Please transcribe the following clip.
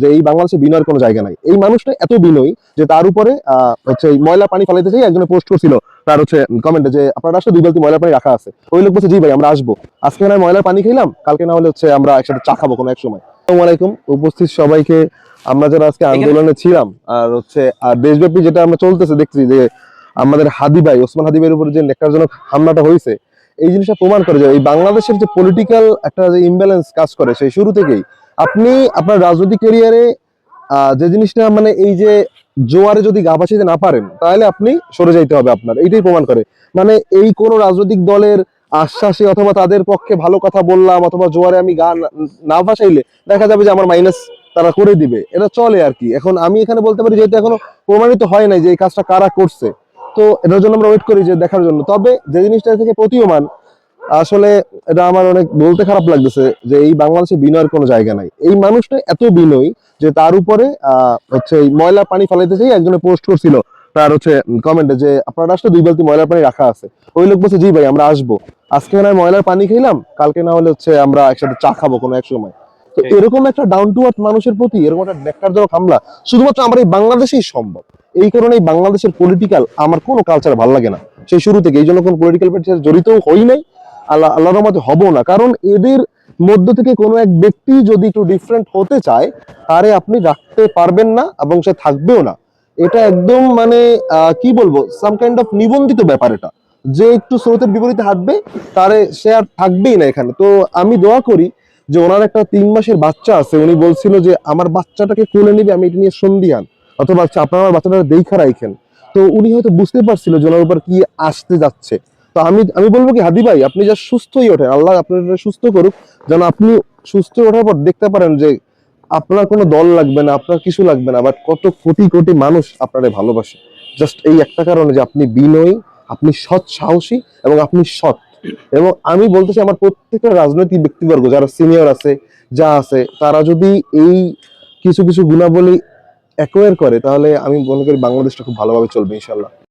যে এই বাংলাদেশে বিনয়ের কোনো জায়গা নাই। এই মানুষটা এত বিনয়ী যে তার উপরে হচ্ছে এই ময়লা পানি ফেলাইতে চাই একজনে পোস্ট করছিল তার হচ্ছে কমেন্টে যে আপনারা আসলে 2 বালতি ময়লা পানি রাখা আছে। ওই লোক বলছে জি ভাই আমরা আসবো, আজকে না হয় ময়লার পানি খেলাম, কালকে না হলে হচ্ছে আমরা একসাথে চা খাবো কোনো এক সময়। আসসালামু আলাইকুম উপস্থিত সবাইকে। আমরা যারা আজকে আন্দোলনে ছিলাম আর হচ্ছে আর দেশব্যাপী যেটা আমরা চলতেছে দেখছি যে আমাদের হাদি ভাই ওসমান হাদি ভাইয়ের উপরে যে নেককারজনক হামলাটা হয়েছে, এই জিনিসটা প্রমাণ করে যে এই বাংলাদেশের যে পলিটিক্যাল একটা যে ইমব্যালেন্স কাজ করে সেই শুরু থেকেই। আপনি আপনার রাজনৈতিক ক্যারিয়ারে যে জিনিসটা মানে এই যে জোয়ারে যদি গা ভাসাইতে না পারেন তাহলে আপনি সরে যাইতে হবে আপনার, এইটাই প্রমাণ করে। মানে এই কোন রাজনৈতিক দলের আশ্বাসে অথবা তাদের পক্ষে ভালো কথা বললাম অথবা জোয়ারে আমি গা না ভাসাইলে দেখা যাবে যে আমার মাইনাস তারা করে দিবে, এটা চলে আর কি। এখন আমি এখানে বলতে পারি যেহেতু এখনো প্রমাণিত হয় নাই যে এই কাজটা কারা করছে, তো এটার জন্য আমরা ওয়েট করি যে দেখার জন্য। তবে যে জিনিসটা থেকে প্রতীয়মান আসলে, এটা আমার অনেক বলতে খারাপ লাগতেছে যে এই বাংলাদেশে বিনয়ের কোনো জায়গা নাই। এই মানুষটা এত বিনয়ী যে তার উপরে হচ্ছে এই ময়লা পানি ফেলাইতে চাই একজনে পোস্ট করছিল তার হচ্ছে কমেন্টে যে আপনারা আসলে 2 বালতি ময়লার পানি রাখা আছে। ওই লোক বলছে জি ভাই আমরা আসবো, আজকে না হয় ময়লার পানি খেলাম, কালকে না হলে হচ্ছে আমরা একসাথে চা খাবো কোনো এক সময়। তো এরকম একটা ডাউন টু আর্থ মানুষের প্রতি এরকম একটা নেককারজনক হামলা শুধুমাত্র আমার এই বাংলাদেশেই সম্ভব। এই কারণে এই বাংলাদেশের পলিটিক্যাল আমার কোনো কালচার ভালো লাগে না সেই শুরু থেকে। এই জন্য কোনো পলিটিক্যাল পার্টির সাথে জড়িতও হই নাই, আল্লাহর রহমতে হব না। কারণ এদের মধ্য থেকে কোনো এক ব্যক্তি যদি একটু ডিফারেন্ট হতে চায় তারে আপনি রাখতে পারবেন না এবং সে থাকবেও না। এটা একদম মানে কি বলবো, সাম কাইন্ড অফ নিবন্ধিত ব্যাপার এটা। যে একটু স্রোতের বিপরীতে হাঁটবে তারে সে আর থাকবেই না এখানে। তো আমি দোয়া করি যে ওনার একটা 3 মাসের বাচ্চা আছে, উনি বলছিল যে আমার বাচ্চাটাকে কোলে নিবে, আমি এটা নিয়ে সন্দিহান, অথবা আপনারা আমার বাচ্চাটা দেখা রাখেন। তো উনি হয়তো বুঝতে পারছিল যে ওনার উপর কি আসতে যাচ্ছে। তো আমি আমি বলবো কি হাদি ভাই আপনি যা সুস্থই ওঠেন, আল্লাহ আপনার সুস্থ করুক, যেন আপনি সুস্থ ওঠার পর দেখতে পারেন যে আপনার কোনো দল লাগবে না, আপনার কিছু লাগবে না, বাট কত কোটি কোটি মানুষ আপনারে ভালোবাসে জাস্ট এই একটা কারণে যে আপনি বিনয়ী, আপনি সৎ সাহসী এবং আপনি সৎ। এবং আমি বলতেছি আমার প্রত্যেকটা রাজনৈতিক ব্যক্তিবর্গ যারা সিনিয়র আছে যা আছে তারা যদি এই কিছু কিছু গুণাবলী অ্যাকোয়ার করে তাহলে আমি মনে করি বাংলাদেশটা খুব ভালোভাবে চলবে ইনশাল্লাহ।